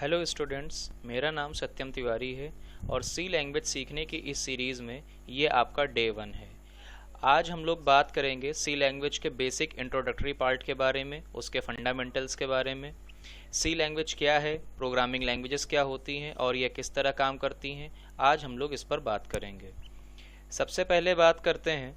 Hello students, मेरा नाम सत्यम तिवारी है और सी लैंग्वेज सीखने की इस सीरीज़ में ये आपका डे 1 है। आज हम लोग बात करेंगे सी लैंग्वेज के बेसिक इंट्रोडक्टरी पार्ट के बारे में, उसके फंडामेंटल्स के बारे में। सी लैंग्वेज क्या है, प्रोग्रामिंग लैंग्वेजेस क्या होती हैं और ये किस तरह काम करती हैं, आज हम लोग इस पर बात करेंगे। सबसे पहले बात करते हैं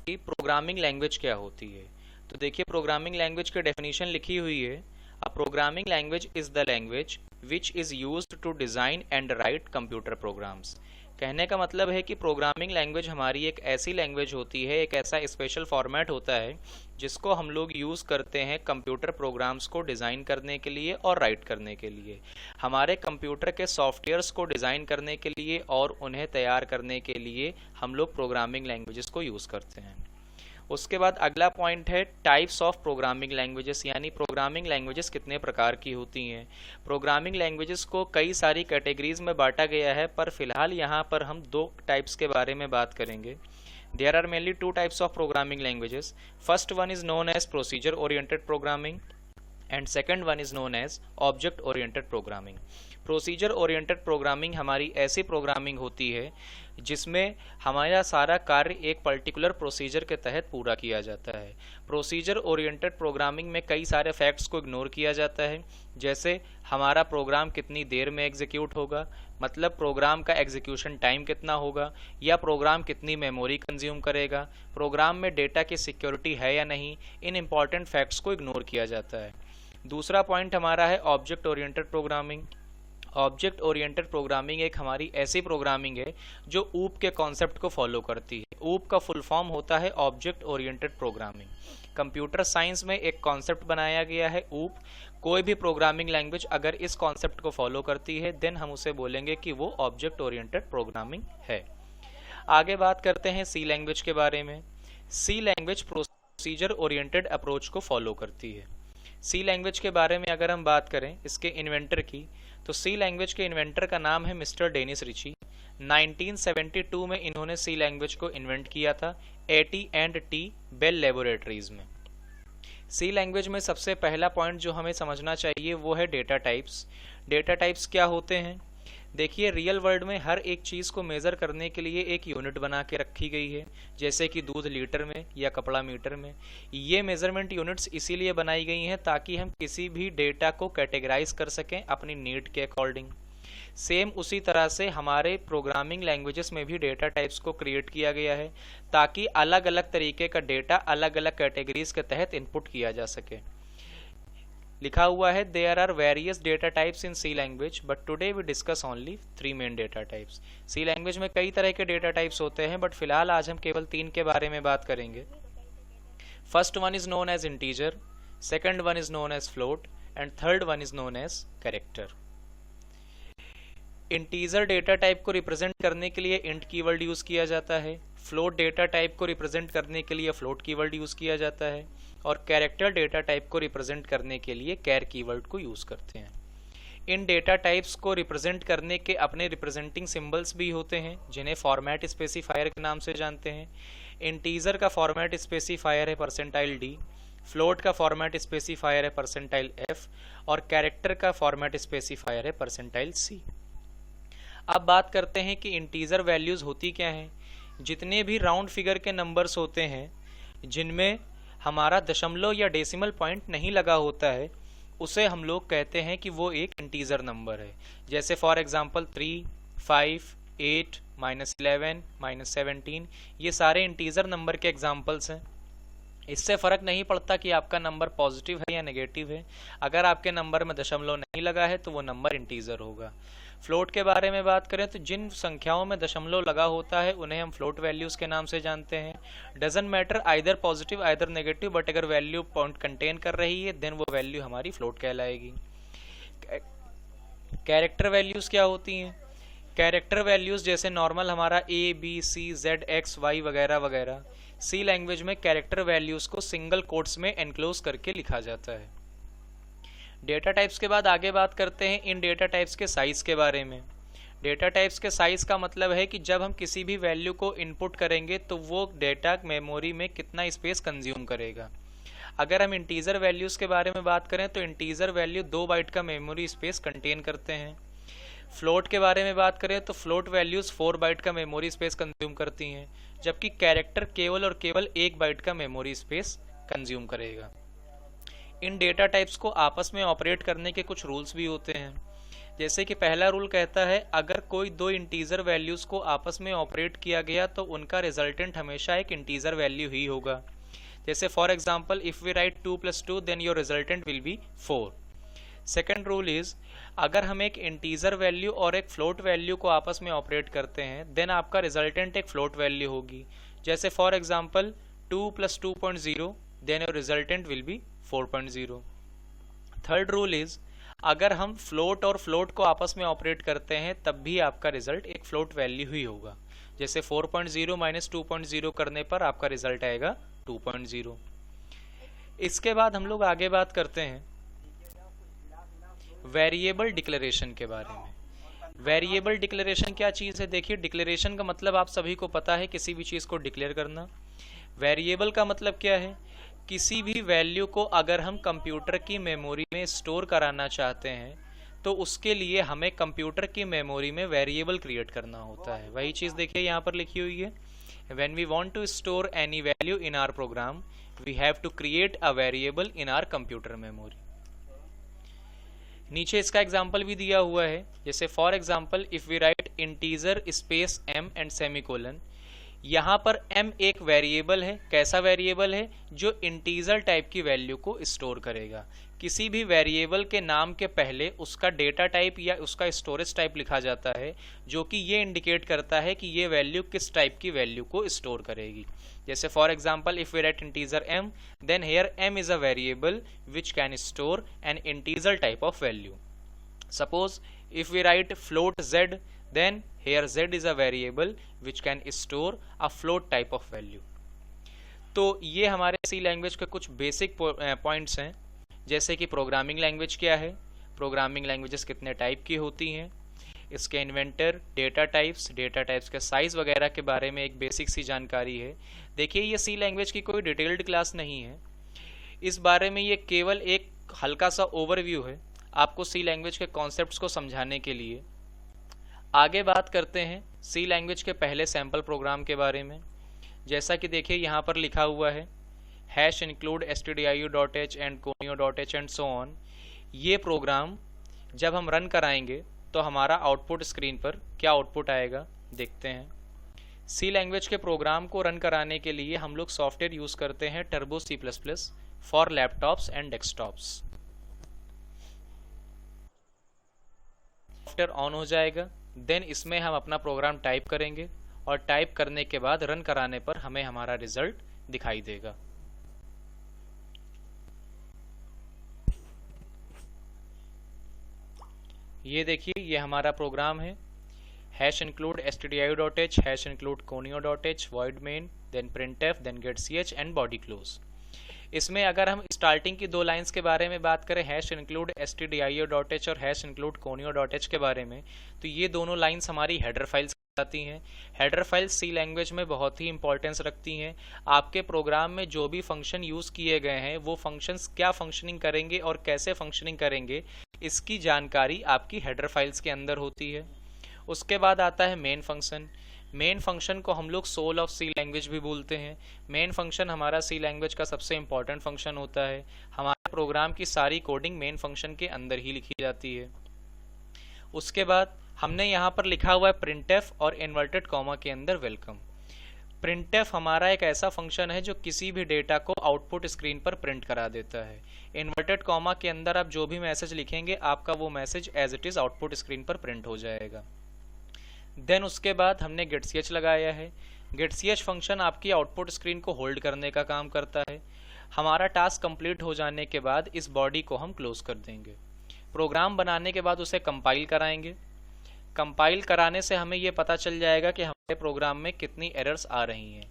कि प्रोग्रामिंग लैंग्वेज क्या होती है। तो देखिए, प्रोग्रामिंग लैंग्वेज की डेफिनेशन लिखी हुई है। A programming language is the language which is used to design and write computer programs। कहने का मतलब है कि प्रोग्रामिंग लैंग्वेज हमारी एक ऐसी लैंग्वेज होती है, एक ऐसा स्पेशल फॉर्मेट होता है जिसको हम लोग यूज़ करते हैं कंप्यूटर प्रोग्राम्स को डिज़ाइन करने के लिए और राइट करने के लिए। हमारे कंप्यूटर के सॉफ्टवेयर्स को डिज़ाइन करने के लिए और उन्हें तैयार करने के लिए हम लोग प्रोग्रामिंग लैंग्वेजेस को यूज़ करते हैं। उसके बाद अगला पॉइंट है टाइप्स ऑफ प्रोग्रामिंग लैंग्वेजेस, यानी प्रोग्रामिंग लैंग्वेजेस कितने प्रकार की होती हैं। प्रोग्रामिंग लैंग्वेजेस को कई सारी कैटेगरीज में बांटा गया है, पर फिलहाल यहाँ पर हम दो टाइप्स के बारे में बात करेंगे। There are mainly two types of programming languages. First one is known as procedure oriented programming and second one is known as object oriented programming. Procedure oriented programming हमारी ऐसी प्रोग्रामिंग होती है जिसमें हमारा सारा कार्य एक पर्टिकुलर प्रोसीजर के तहत पूरा किया जाता है। प्रोसीजर ओरिएंटेड प्रोग्रामिंग में कई सारे फैक्ट्स को इग्नोर किया जाता है, जैसे हमारा प्रोग्राम कितनी देर में एग्जीक्यूट होगा, मतलब प्रोग्राम का एग्जीक्यूशन टाइम कितना होगा, या प्रोग्राम कितनी मेमोरी कंज्यूम करेगा, प्रोग्राम में डेटा की सिक्योरिटी है या नहीं। इन इंपॉर्टेंट फैक्ट्स को इग्नोर किया जाता है। दूसरा पॉइंट हमारा है object oriented programming. Object oriented programming एक हमारी ऐसी प्रोग्रामिंग है जो ऊप के कॉन्सेप्ट को फॉलो करती है। ऊप का फुल फॉर्म होता है object oriented programming. Computer science में एक कॉन्सेप्ट बनाया गया है ऊप। कोई भी प्रोग्रामिंग लैंग्वेज अगर इस कॉन्सेप्ट को फॉलो करती है देन हम उसे बोलेंगे कि वो ऑब्जेक्ट ओरिएंटेड प्रोग्रामिंग है। आगे बात करते हैं सी लैंग्वेज के बारे में। सी लैंग्वेज प्रोसीजर ओरिएंटेड अप्रोच को फॉलो करती है। सी लैंग्वेज के बारे में अगर हम बात करें इसके इन्वेंटर की, तो सी लैंग्वेज के इन्वेंटर का नाम है मिस्टर डेनिस रिची। 1972 में इन्होंने सी लैंग्वेज को इन्वेंट किया था AT&T बेल लेबोरेटरीज में। सी लैंग्वेज में सबसे पहला पॉइंट जो हमें समझना चाहिए वो है डेटा टाइप्स। डेटा टाइप्स क्या होते हैं? देखिए, रियल वर्ल्ड में हर एक चीज़ को मेज़र करने के लिए एक यूनिट बना के रखी गई है, जैसे कि दूध लीटर में या कपड़ा मीटर में। ये मेज़रमेंट यूनिट्स इसीलिए बनाई गई हैं ताकि हम किसी भी डेटा को कैटेगराइज कर सकें अपनी नीड के अकॉर्डिंग। सेम उसी तरह से हमारे प्रोग्रामिंग लैंग्वेजेस में भी डेटा टाइप्स को क्रिएट किया गया है ताकि अलग अलग तरीके का डेटा अलग अलग कैटेगरीज के तहत इनपुट किया जा सके। लिखा हुआ है there are various data types in C language but today we discuss only 3 main data types. C language में कई तरह के डेटा टाइप्स होते हैं बट फिलहाल आज हम केवल 3 के बारे में बात करेंगे। First one is known as integer, second one is known as float and third one is known as character. Integer data type को रिप्रेजेंट करने के लिए इंट कीवर्ड यूज किया जाता है। फ्लोट डेटा टाइप को रिप्रेजेंट करने के लिए फ्लोट कीवर्ड यूज किया जाता है और कैरेक्टर डेटा टाइप को रिप्रेजेंट करने के लिए कैर कीवर्ड को यूज करते हैं। इन डेटा टाइप्स को रिप्रेजेंट करने के अपने रिप्रेजेंटिंग सिंबल्स भी होते हैं जिन्हें फॉर्मेट स्पेसिफायर के नाम से जानते हैं। इंटीजर का फॉर्मेट स्पेसिफायर है %d, फ्लोट का फॉर्मेट स्पेसिफायर है %f और कैरेक्टर का फॉर्मेट स्पेसिफायर है %c। अब बात करते हैं कि इंटीजर वैल्यूज होती क्या हैं। जितने भी राउंड फिगर के नंबर्स होते हैं जिनमें हमारा दशमलव या डेसिमल पॉइंट नहीं लगा होता है उसे हम लोग कहते हैं कि वो एक इंटीजर नंबर है। जैसे फॉर एग्जांपल 3, 5, 8, -11, -17 ये सारे इंटीजर नंबर के एग्जांपल्स हैं। इससे फ़र्क नहीं पड़ता कि आपका नंबर पॉजिटिव है या नेगेटिव है। अगर आपके नंबर में दशमलव नहीं लगा है तो वो नंबर इंटीजर होगा। फ्लोट के बारे में बात करें तो जिन संख्याओं में दशमलव लगा होता है उन्हें हम फ्लोट वैल्यूज के नाम से जानते हैं। Doesn't matter either positive either negative, but अगर वैल्यू पॉइंट कंटेन कर रही है देन वो वैल्यू हमारी फ्लोट कहलाएगी। कैरेक्टर वैल्यूज क्या होती हैं? कैरेक्टर वैल्यूज जैसे नॉर्मल हमारा A, B, C, Z, X, Y वगैरह वगैरह, सी लैंग्वेज में कैरेक्टर वैल्यूज को सिंगल कोट्स में एनक्लोज करके लिखा जाता है। डेटा टाइप्स के बाद आगे बात करते हैं इन डेटा टाइप्स के साइज के बारे में। डेटा टाइप्स के साइज का मतलब है कि जब हम किसी भी वैल्यू को इनपुट करेंगे तो वो डेटा मेमोरी में कितना स्पेस कंज्यूम करेगा। अगर हम इंटीजर वैल्यूज़ के बारे में बात करें तो इंटीजर वैल्यू 2 बाइट का मेमोरी स्पेस कंटेन करते हैं। फ्लोट के बारे में बात करें तो फ्लोट वैल्यूज़ 4 बाइट का मेमोरी स्पेस कंज्यूम करती हैं, जबकि कैरेक्टर केवल और केवल 1 बाइट का मेमोरी स्पेस कंज्यूम करेगा। इन डेटा टाइप्स को आपस में ऑपरेट करने के कुछ रूल्स भी होते हैं। जैसे कि पहला रूल कहता है अगर कोई दो इंटीजर वैल्यूज़ को आपस में ऑपरेट किया गया तो उनका रिजल्टेंट हमेशा एक इंटीजर वैल्यू ही होगा। जैसे for example if we write 2 + 2 then your resultant will be 4। Second rule is अगर हम एक इंटीजर वैल्यू और एक फ्लोट वैल्यू को आपस में ऑपरेट करते हैं देन आपका रिजल्टेंट एक फ्लोट वैल्यू होगी। जैसे for example 2 + 2.0 then your resultant will be 4.0। Third rule is अगर हम फ्लोट और फ्लोट को आपस में ऑपरेट करते हैं तब भी आपका रिजल्ट एक फ्लोट वैल्यू ही होगा। जैसे 4.0 - 2.0 करने पर आपका रिजल्ट आएगा 2.0। इसके बाद हम लोग आगे बात करते हैं वेरिएबल डिक्लेरेशन के बारे में। वेरिएबल डिक्लेरेशन क्या चीज़ है? देखिए, डिक्लेरेशन का मतलब आप सभी को पता है, किसी भी चीज़ को डिक्लेयर करना। वेरिएबल का मतलब क्या है? किसी भी वैल्यू को अगर हम कंप्यूटर की मेमोरी में स्टोर कराना चाहते हैं तो उसके लिए हमें कंप्यूटर की मेमोरी में वेरिएबल क्रिएट करना होता है। वही चीज़ देखिए यहाँ पर लिखी हुई है, when we want to store any value in our program we have to create a variable in our computer memory. नीचे इसका एग्जाम्पल भी दिया हुआ है, जैसे for example if we write integer space m and semicolon. यहाँ पर m एक वेरिएबल है। कैसा वेरिएबल है? जो इंटीजर टाइप की वैल्यू को स्टोर करेगा। किसी भी वेरिएबल के नाम के पहले उसका डेटा टाइप या उसका स्टोरेज टाइप लिखा जाता है, जो कि ये इंडिकेट करता है कि ये वैल्यू किस टाइप की वैल्यू को स्टोर करेगी। जैसे for example if we write integer m then here m is a variable which can store an integer type of value. Suppose if we write float z then here z is a variable which can store a float type of value। तो ये हमारे सी language के कुछ basic points हैं, जैसे कि programming language क्या है, प्रोग्रामिंग लैंग्वेजेस कितने टाइप की होती हैं, इसके इन्वेंटर, डेटा टाइप्स के साइज वगैरह के बारे में एक बेसिक सी जानकारी है। देखिए, ये सी लैंग्वेज की कोई डिटेल्ड क्लास नहीं है, इस बारे में ये केवल एक हल्का सा ओवरव्यू है आपको सी लैंग्वेज के कॉन्सेप्ट्स को समझाने के लिए। आगे बात करते हैं सी लैंग्वेज के पहले सैम्पल प्रोग्राम के बारे में। जैसा कि देखिए यहाँ पर लिखा हुआ है #include stdio.h and conio.h and so on. ये प्रोग्राम जब हम रन कराएंगे तो हमारा आउटपुट स्क्रीन पर क्या आउटपुट आएगा देखते हैं। सी लैंग्वेज के प्रोग्राम को रन कराने के लिए हम लोग सॉफ्टवेयर यूज़ करते हैं turbo C++ for laptops and desktops. Software on हो जाएगा, देन इसमें हम अपना प्रोग्राम टाइप करेंगे और टाइप करने के बाद रन कराने पर हमें हमारा रिजल्ट दिखाई देगा। ये देखिए, ये हमारा प्रोग्राम है #include stdio.h #include conio.h void main then printf then getch and body close। इसमें अगर हम स्टार्टिंग की दो लाइंस के बारे में बात करें #include stdio.h और #include conio.h के बारे में, तो ये दोनों लाइंस हमारी हेडर फाइल्स आती हैं। हेडर फाइल्स सी लैंग्वेज में बहुत ही इंपॉर्टेंस रखती हैं। आपके प्रोग्राम में जो भी फंक्शन यूज़ किए गए हैं वो फंक्शंस क्या फंक्शनिंग करेंगे और कैसे फंक्शनिंग करेंगे, इसकी जानकारी आपकी हेडर फाइल्स के अंदर होती है। उसके बाद आता है मेन फंक्शन। मेन फंक्शन को हम लोग सोल ऑफ सी लैंग्वेज भी बोलते हैं। मेन फंक्शन हमारा सी लैंग्वेज का सबसे इंपॉर्टेंट फंक्शन होता है। हमारे प्रोग्राम की सारी कोडिंग मेन फंक्शन के अंदर ही लिखी जाती है। उसके बाद हमने यहाँ पर लिखा हुआ है printf और इन्वर्टेड कॉमा के अंदर वेलकम। printf हमारा एक ऐसा फंक्शन है जो किसी भी डेटा को आउटपुट स्क्रीन पर प्रिंट करा देता है। इन्वर्टेड कॉमा के अंदर आप जो भी मैसेज लिखेंगे आपका वो message as it is output screen पर प्रिंट हो जाएगा। देन उसके बाद हमने getch लगाया है। getch फंक्शन आपकी आउटपुट स्क्रीन को होल्ड करने का काम करता है। हमारा टास्क कंप्लीट हो जाने के बाद इस बॉडी को हम क्लोज कर देंगे। प्रोग्राम बनाने के बाद उसे कंपाइल कराएंगे। कंपाइल कराने से हमें ये पता चल जाएगा कि हमारे प्रोग्राम में कितनी एरर्स आ रही हैं।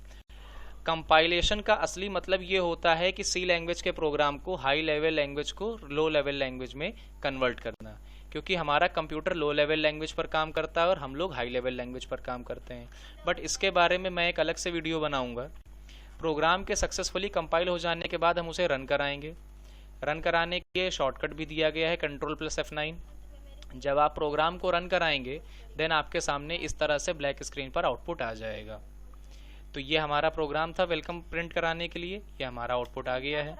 कंपाइलेशन का असली मतलब ये होता है कि सी लैंग्वेज के प्रोग्राम को हाई लेवल लैंग्वेज को लो लेवल लैंग्वेज में कन्वर्ट करना, क्योंकि हमारा कंप्यूटर लो लेवल लैंग्वेज पर काम करता है और हम लोग हाई लेवल लैंग्वेज पर काम करते हैं। बट इसके बारे में मैं एक अलग से वीडियो बनाऊंगा। प्रोग्राम के सक्सेसफुली कंपाइल हो जाने के बाद हम उसे रन कराएंगे। रन कराने के लिए शॉर्टकट भी दिया गया है Ctrl+F9। जब आप प्रोग्राम को रन कराएंगे देन आपके सामने इस तरह से ब्लैक स्क्रीन पर आउटपुट आ जाएगा। तो ये हमारा प्रोग्राम था वेलकम प्रिंट कराने के लिए, ये हमारा आउटपुट आ गया है।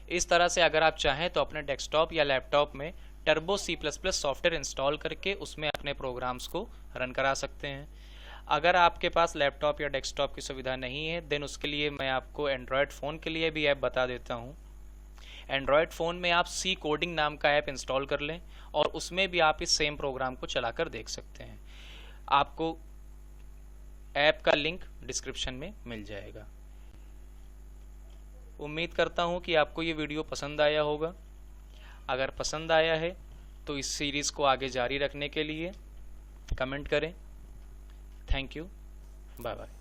इस तरह से अगर आप चाहें तो अपने डेस्कटॉप या लैपटॉप में टर्बो C++ सॉफ्टवेयर इंस्टॉल करके उसमें अपने प्रोग्राम्स को रन करा सकते हैं। अगर आपके पास लैपटॉप या डेस्कटॉप की सुविधा नहीं है देन उसके लिए मैं आपको एंड्रॉयड फ़ोन के लिए भी ऐप बता देता हूँ। एंड्रॉयड फ़ोन में आप सी कोडिंग नाम का ऐप इंस्टॉल कर लें और उसमें भी आप इस सेम प्रोग्राम को चलाकर देख सकते हैं। आपको ऐप का लिंक डिस्क्रिप्शन में मिल जाएगा। उम्मीद करता हूँ कि आपको ये वीडियो पसंद आया होगा। अगर पसंद आया है तो इस सीरीज़ को आगे जारी रखने के लिए कमेंट करें। Thank you, bye bye.